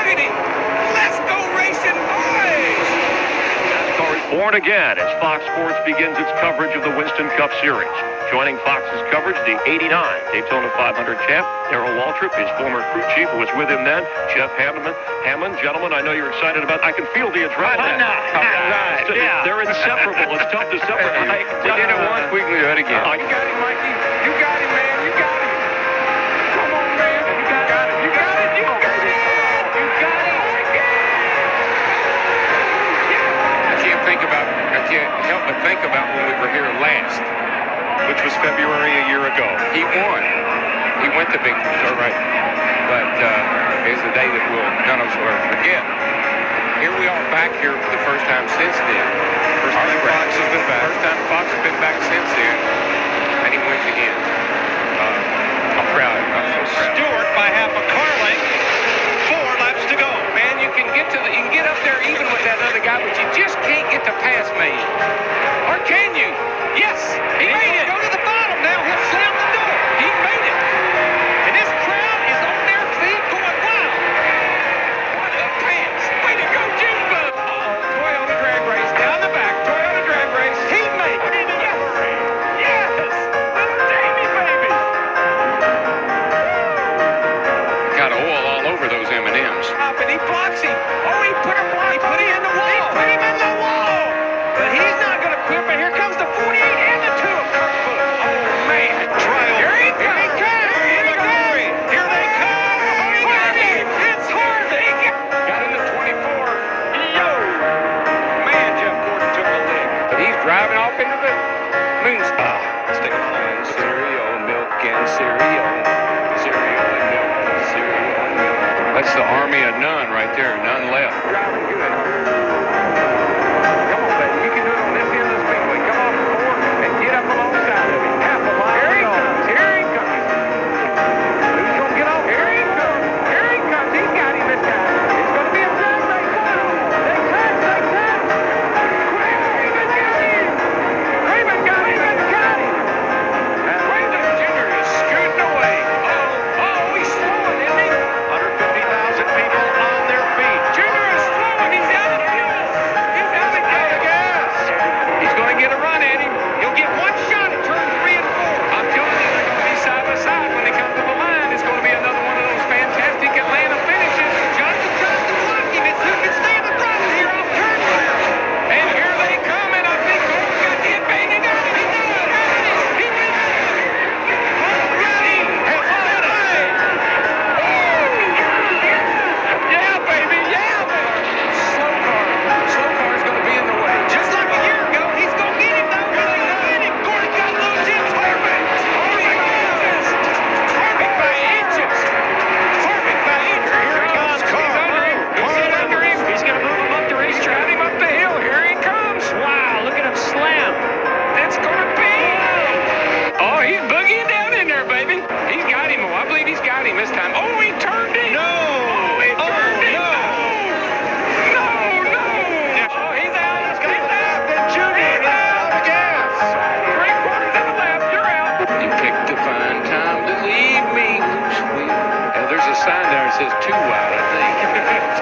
Lookity. Let's go racing, boys. NASCAR is born again as Fox Sports begins its coverage of the Winston Cup Series. Joining Fox's coverage, the '89 Daytona 500 champ, Darrell Waltrip, his former crew chief who was with him then, Jeff Hammond. Gentlemen, I know you're excited about. I can feel the adrenaline. Right, yeah. They're inseparable. It's tough to separate. We did it once, we can do it again. You got him, Mikey. You got him, man. You got him. Come on, man. You got it. You got it. You got it. You got it. I can't help but think about when we were here last, Which was February a year ago. He won. He went to Big Star, right? But it's a day that none of us will ever forget. Here we are back here for the first time since then. First time Fox has been back. First time Fox has been back since then, and he wins again. I'm proud. I'm so proud. Stewart by half a car length. 4 laps to go. Man, you can get up there even with that other guy, but you just can't get to pass me. Or can you? Yes, he made it. Go to the bottom now. He'll slam the door. He made it. And this crowd is on their feet going wild. What a pass. Way to go, Junebug. Toyota drag race down the back. Toyota drag race. He made it. Yes. Little Jamie, baby. Got oil all over those M&Ms. Up and he blocks him. Oh, he put him in the wall. He put him in the wall. But he's not going to quit. But here comes the 48 and the 2 of Kirkwood. Oh, man. Here he comes. Here he comes. Here they come. Harvey. It's Harvey. Got in the 24. Yo. Man, Jeff Gordon took a lick. But he's driving off into the moonspot. Stick it on. Cereal, milk, and cereal. Cereal and milk, and cereal and milk. That's the army of none right there. None left. Driving good. Come on, baby. You can do it on this end of the speedway. Come off the floor and get up alongside of him. Half a mile. Here he comes. Here he comes. Who's going to get off? Here he comes. Here he comes. He's got him this time. It's going to be a time race. They cut. Raymond got him. Raymond got him. And Raymond Jr. is scooting away. Oh, he's slowing, isn't he? 150,000 people on their feet. Junior is slowing. He's out of fuel. He's out of gas. He's going to get a run at him. He'll get one shot at turn 3 and 4. I'm telling you, they're going to be side by side when they come to the line. It's going to be another one of those fantastic Atlanta finishes. Johnson tries to block him. It's who can stay in the front here off turn 1. And here they come, and I think Gordon got the advantage. He does. He wins it. Already has led us. Yeah, baby. Slow car is going to be in the way. Just like a year ago, he's going to get him, though. He's going to get him. Gordon got loose. It's Harvick. Harvick by inches. Here he comes. He's under him. He's under him. He's going to move him up the racetrack. Got him up the hill. Here he comes. Wow, look at him slam. It's going to be. Oh, he's boogieing down in there, baby. He's got him. I believe he's got him this time. Oh, he turned him. No. Oh, he turned him. No. Oh, he's out. He's out. He's out of gas. 3/4 of the lap. You're out. You picked a fine time to leave me. Sweet. There's a sign there that says too wide, I think.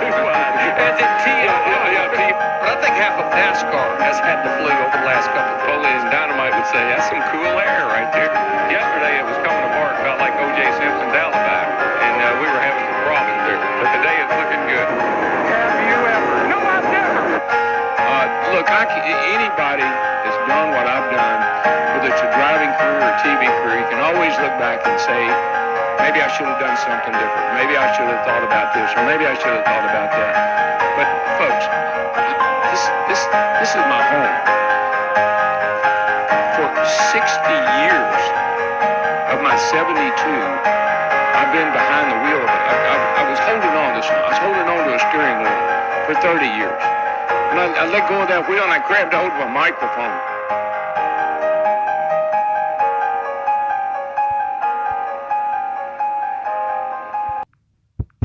Too wide. As in T. Yeah, T. But I think half of NASCAR has had the flu over the last couple of Foley and Dynamite would say, that's some cool air right there. Yesterday it was coming apart, felt like O.J. Simpson's Outback, and we were having some problems there. But today it's looking good. Have you ever? No, I've never. Look, anybody that's done what I've done, whether it's a driving career or TV career, you can always look back and say, maybe I should have done something different. Maybe I should have thought about this, or maybe I should have thought about that. But folks, this is my home. For 60 years of my 72, I've been behind the wheel of it. I was holding on to something. I was holding on to a steering wheel for 30 years. And I let go of that wheel and I grabbed hold of a microphone.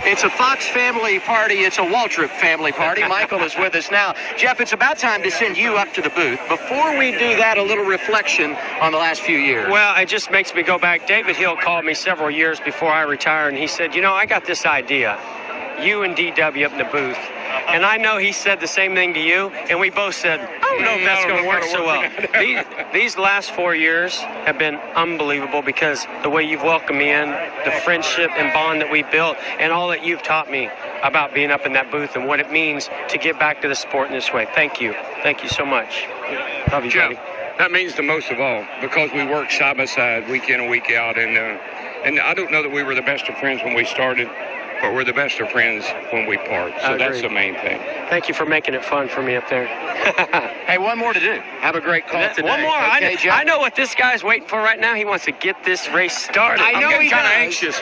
It's a Fox family party. It's a Waltrip family party. Michael is with us now. Jeff, it's about time to send you up to the booth. Before we do that, a little reflection on the last few years. Well, it just makes me go back. David Hill called me several years before I retired, and he said, you know, I got this idea. you and DW up in the booth. And I know he said the same thing to you, and we both said, I don't know if that's going to work so well. These last 4 years have been unbelievable because the way you've welcomed me in, the friendship and bond that we built, and all that you've taught me about being up in that booth and what it means to get back to the sport in this way. Thank you. Thank you so much. Love you, Jeff, buddy. that means the most of all because we work side by side, week in and week out. And I don't know that we were the best of friends when we started, but we're the best of friends when we part. So that's the main thing. Thank you for making it fun for me up there. Hey, one more to do. Have a great call today. One more. Okay, Jeff? I know what this guy's waiting for right now. He wants to get this race started. I know I'm getting he kind of does. anxious.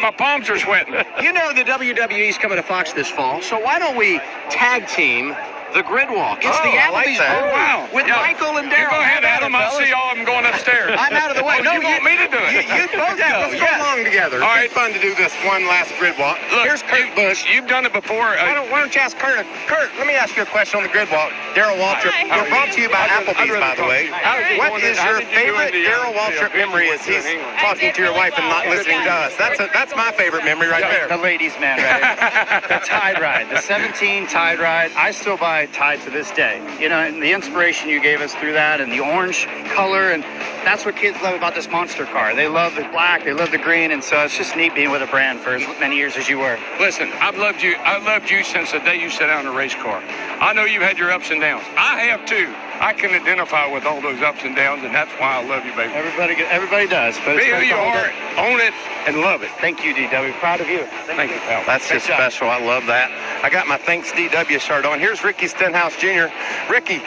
My palms are sweating. You know the WWE's coming to Fox this fall, so why don't we tag team the grid walk? It's the I like Applebee's that. Bowl Wow. with Yeah. Michael and You Daryl. go ahead, How about Adam. it, I'll fellas? see all of them going upstairs. I'm out of the way. Oh, you want me to do it? You both go. Let's go along together. All It's right. fun to do this one last grid walk. Look, Here's Kurt Busch. You've done it before. Why don't you ask Kurt? Kurt, let me ask you a question on the grid walk. Daryl Waltrip, we're brought to you by Applebee's, by the way. What is your favorite Daryl Waltrip memory as he's talking to your wife and not listening to us? That's my favorite memory right there. The ladies' man ride. The Tide ride. The 17 Tide ride. I still buy Tide to this day. You know, and the inspiration you gave us through that and the orange color, and that's what kids love about this monster car. They love the black, they love the green, and so it's just neat being with a brand for as many years as you were. Listen, I've loved you since the day you sat down in a race car. I know you've had your ups and downs. I have too. I can identify with all those ups and downs, and that's why I love you, baby. Everybody does. But Be it's who you fun to hold are, it. own it, and love it. Thank you, DW. Proud of you. Thank you, pal. That's just special. I love that. I got my Thanks DW shirt on. Here's Ricky Stenhouse Jr. Ricky,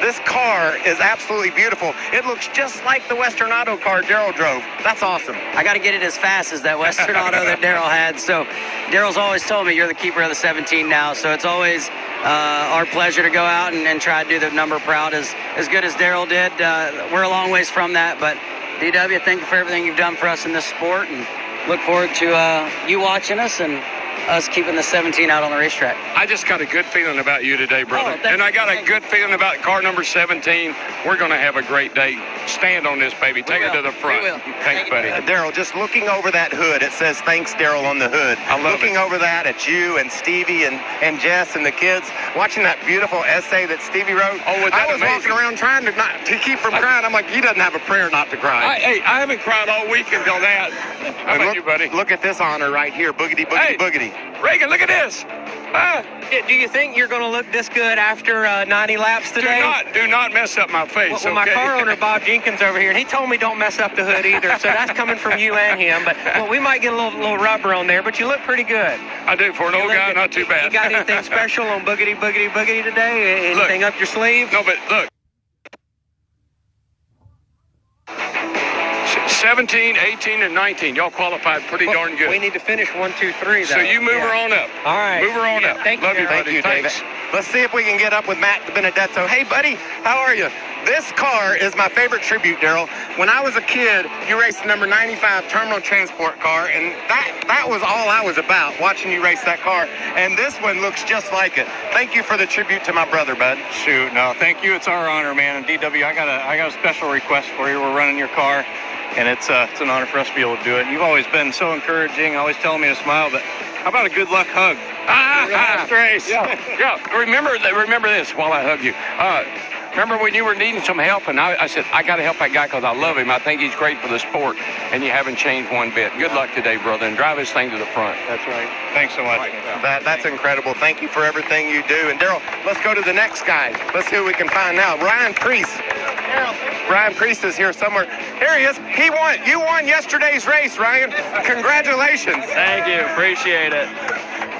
this car is absolutely beautiful. It looks just like the Western Auto car Daryl drove. That's awesome. I got to get it as fast as that Western Auto that Daryl had. So Daryl's always told me you're the keeper of the 17 now. So it's always our pleasure to go out and try to do the number proud as good as Daryl did. We're a long ways from that, but DW, thank you for everything you've done for us in this sport, and look forward to you watching us and us keeping the 17 out on the racetrack. I just got a good feeling about you today, brother. thank And I you. got a good feeling about car number 17. We're going to have a great day. Stand on this, baby. Take it to the front. We will. Thanks, buddy. Daryl, just looking over that hood, it says thanks Daryl on the hood. I love looking it. over that at you and Stevie and Jess and the kids, watching that beautiful essay that Stevie wrote. Oh, was that I was amazing? walking around trying to keep from crying. I'm like, he doesn't have a prayer not to cry. I haven't cried all week until that. How And about you, buddy? Look at this honor right here. Boogity, boogity, Hey. boogity. Reagan, look at this. Do you think you're going to look this good after 90 laps today? Do not mess up my face, Well, my okay? car owner, Bob Jenkins, over here, and he told me don't mess up the hood either, so that's coming from you and him. But we might get a little rubber on there, but you look pretty good. I do. For an old guy, not too bad. You got anything special on Boogity Boogity Boogity today? Anything up your sleeve? No, but look. 17, 18, and 19. Y'all qualified pretty darn good. We need to finish 1, 2, 3, though. So you move her on up. All right. Move her on Yeah, up. thank you, Love you, Daryl. buddy. Thank you, David. Thanks. Let's see if we can get up with Matt Benedetto. Hey, buddy, how are you? This car is my favorite tribute, Daryl. When I was a kid, you raced the number 95 terminal transport car, and that was all I was about, watching you race that car. And this one looks just like it. Thank you for the tribute to my brother, bud. Shoot, no, thank you. It's our honor, man. And DW, I got a special request for you. We're running your car, and it's an honor for us to be able to do it. You've always been so encouraging, always telling me to smile. But how about a good luck hug? Last race. Yeah. Remember this while I hug you. Remember when you were needing some help, and I said, I got to help that guy because I love him. I think he's great for the sport, and you haven't changed one bit. Good luck today, brother, and drive this thing to the front. That's right. Thanks so much. That's incredible. Thank you for everything you do. And Daryl, let's go to the next guy. Let's see who we can find now. Ryan Priest. Ryan Priest is here somewhere. Here he is. He won. You won yesterday's race, Ryan. Congratulations. Thank you. Appreciate it.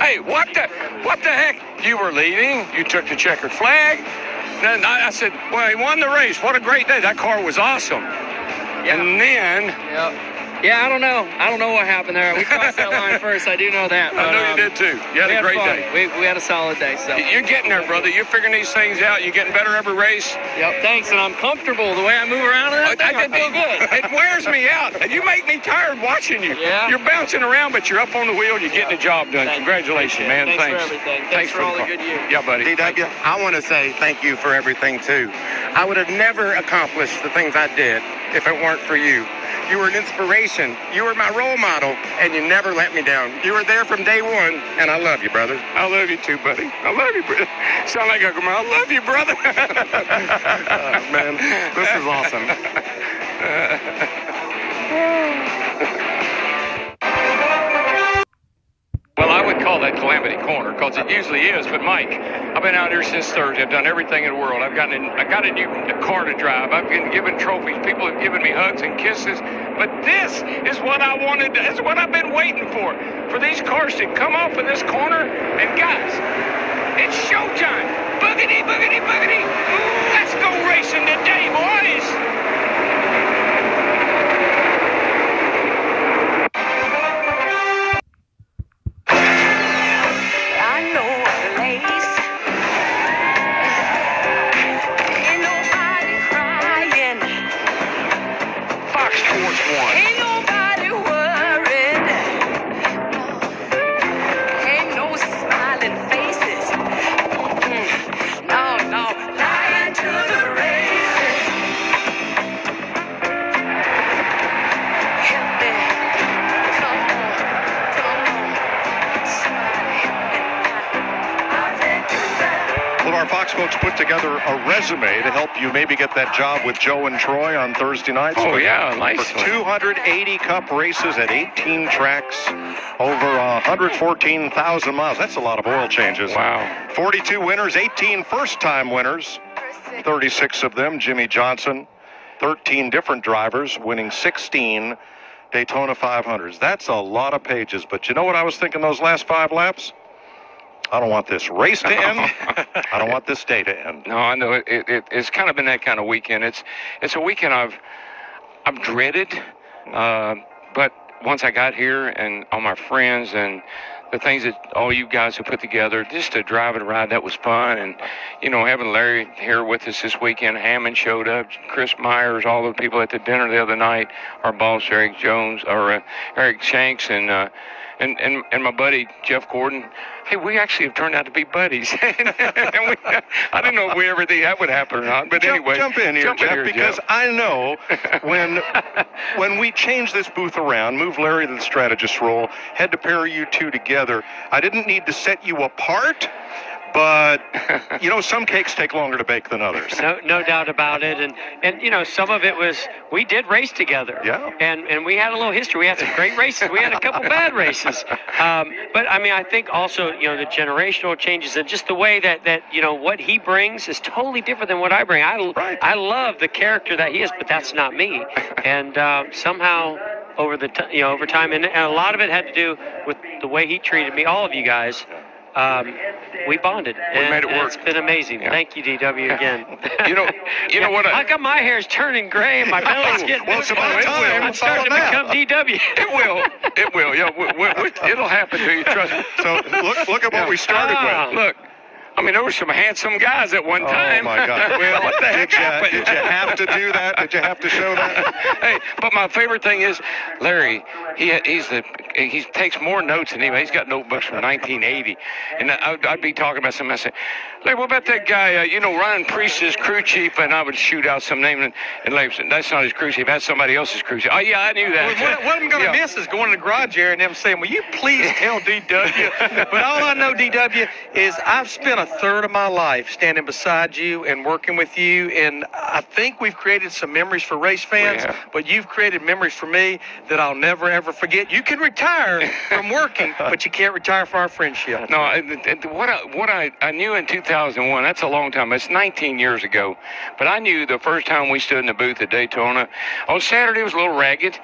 Hey, what the heck? You were leading. You took the checkered flag. Then I said, well, he won the race. What a great day. That car was awesome. And then Yeah, I don't know what happened there. We crossed that line first. I do know that. I know you did too. You had a great day. We had a solid day. So. You're getting there, brother. You're figuring these things out. You're getting better every race. Yep. Thanks, and I'm comfortable the way I move around in that thing. I feel good. It wears me out. You make me tired watching you. Yeah. You're bouncing around, but you're up on the wheel. You're getting the job done. Congratulations, man. Thanks for everything. Thanks for all the good you. Yeah, buddy. DW, I want to say thank you for everything, too. I would have never accomplished the things I did if it weren't for you. You were an inspiration. You were my role model, and you never let me down. You were there from day one, and I love you, brother. I love you too, buddy. I love you, brother. Sound like Uncle Mel. I love you, brother. Man, this is awesome. Well, I would call that Calamity Corner because it usually is. But Mike, I've been out here since Thursday. I've done everything in the world. I got a new car to drive. I've been given trophies. People have given me hugs and kisses. But this is what I wanted. This is what I've been waiting for these cars to come off of this corner. And guys, it's showtime. Boogity, boogity, boogity. Ooh, let's go racing today, boys. Fox Sports 1. Ain't nobody worried. Ain't no smiling faces. No, lying to the races. Help me. Come on. Somebody help me now. I'll take you back. Well, our Fox folks put together a resume to help you maybe get that job with Joe and Troy on Thursday nights. Oh, yeah, nice. For 280 Cup races at 18 tracks, over 114,000 miles. That's a lot of oil changes. Wow. 42 winners, 18 first-time winners, 36 of them Jimmy Johnson, 13 different drivers, winning 16 Daytona 500s. That's a lot of pages, but you know what I was thinking those last 5 laps? I don't want this race to end. I don't want this day to end. No, I know it's kind of been that kind of weekend. It's a weekend I've dreaded, but once I got here and all my friends and the things that all you guys have put together, just to drive and ride, that was fun. And having Larry here with us this weekend, Hammond showed up, Chris Myers, all the people at the dinner the other night, our boss Eric Shanks, and my buddy Jeff Gordon. Hey, we actually have turned out to be buddies. I didn't know if we ever think that would happen or not. But anyway, jump in here, Jeff, because Jeff. I know when we changed this booth around, moved Larry to the strategist role, had to pair you two together, I didn't need to set you apart. But, some cakes take longer to bake than others. No doubt about it. And some of it was, we did race together. Yeah. And we had a little history. We had some great races. We had a couple bad races. But, I think also, the generational changes and just the way that what he brings is totally different than what I bring. I love the character that he is, but that's not me. And somehow over time, and a lot of it had to do with the way he treated me, all of you guys. We bonded. We made it work. It's been amazing. Yeah. Thank you, DW, again. You know what? How come my hair's turning gray and my belly's getting? Well, it's about time. I'm starting to become DW. It will. Yeah, it'll happen to you. Trust me. So look at what we started with. Look. There were some handsome guys at one time. Oh, my God. Well, what the heck happened? Did you have to do that? Did you have to show that? Hey, but my favorite thing is Larry. He takes more notes than anybody. He's got notebooks from 1980. And I'd be talking about something. I said, Larry, what about that guy, Ryan Priest's crew chief? And I would shoot out some name. And Larry said, that's not his crew chief. That's somebody else's crew chief. Oh, yeah, I knew that. Well, what I'm going to miss is going in the garage area and them saying, will you please tell DW? But all I know, DW, is I've spent a third of my life standing beside you and working with you, and I think we've created some memories for race fans, but you've created memories for me that I'll never, ever forget. You can retire from working, but you can't retire from our friendship. No, what I knew in 2001, that's a long time. It's 19 years ago. But I knew the first time we stood in the booth at Daytona, on Saturday it was a little ragged.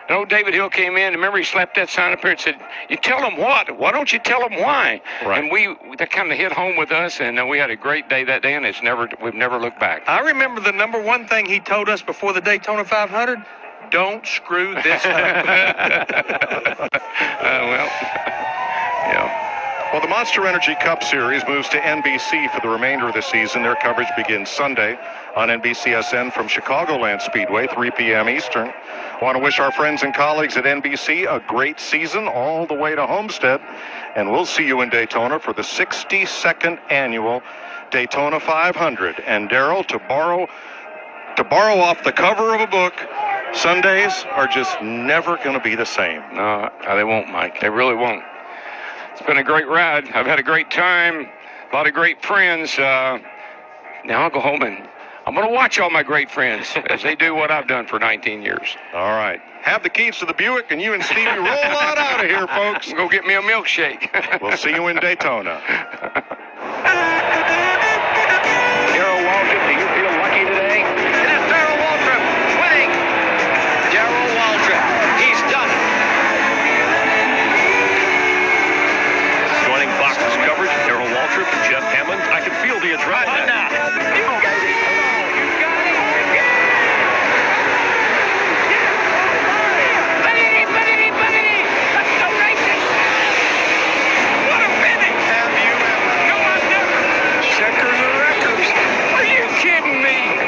And old David Hill came in. Remember, he slapped that sign up here and said, you tell them what? Why don't you tell them why? Right. And that kind of hit home with us, and we had a great day that day, and we've never looked back. I remember the number one thing he told us before the Daytona 500, don't screw this up. Well, the Monster Energy Cup Series moves to NBC for the remainder of the season. Their coverage begins Sunday on NBCSN from Chicagoland Speedway, 3 p.m. Eastern. I want to wish our friends and colleagues at NBC a great season all the way to Homestead. And we'll see you in Daytona for the 62nd annual Daytona 500. And Darrell, to borrow off the cover of a book, Sundays are just never going to be the same. No, they won't, Mike. They really won't. It's been a great ride. I've had a great time, a lot of great friends. Now I'll go home and I'm going to watch all my great friends as they do what I've done for 19 years. All right. Have the keys to the Buick, and you and Stevie roll on out of here, folks. Go get me a milkshake. We'll see you in Daytona. Darrell Waltrip, do you feel lucky today? It is Darrell Waltrip winning. Darrell Waltrip. He's done it. Joining Fox's coverage, Darrell Waltrip and Jeff Hammond. I can feel the adrenaline.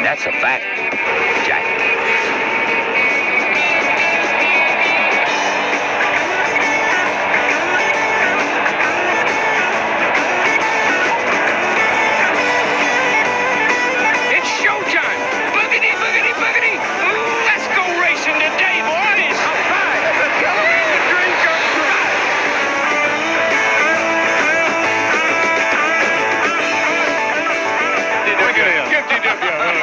That's a fact, Jack. It's showtime. Boogity, boogity, boogity. Ooh, let's go racing today, boys. All right. Let's go. The dream comes true. Look at him. Give DW a